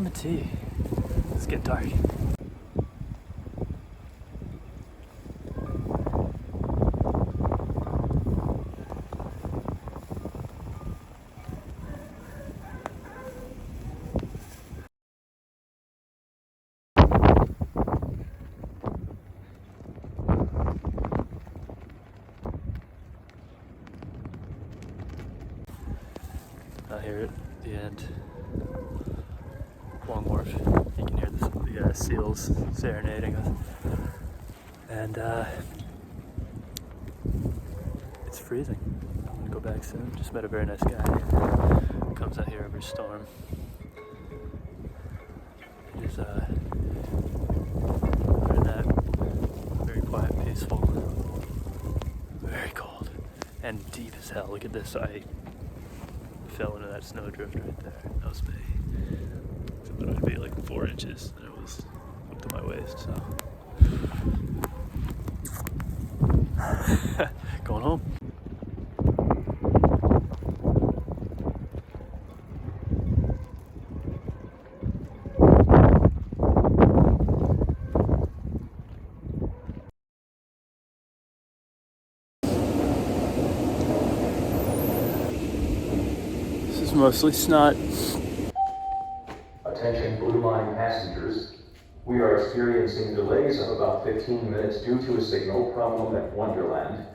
on the tee. It's getting dark. Out here at the end, Long Wharf, you can hear the seals serenading us. And it's freezing. I'm gonna go back soon. Just met a very nice guy. Comes out here every storm. It is very that, very quiet, peaceful, very cold, and deep as hell. Look at this. I fell into that snowdrift right there. That was me. It would be like 4 inches, and it was up to my waist. So going home. This is mostly snot. Attention Blue Line passengers. We are experiencing delays of about 15 minutes due to a signal problem at Wonderland.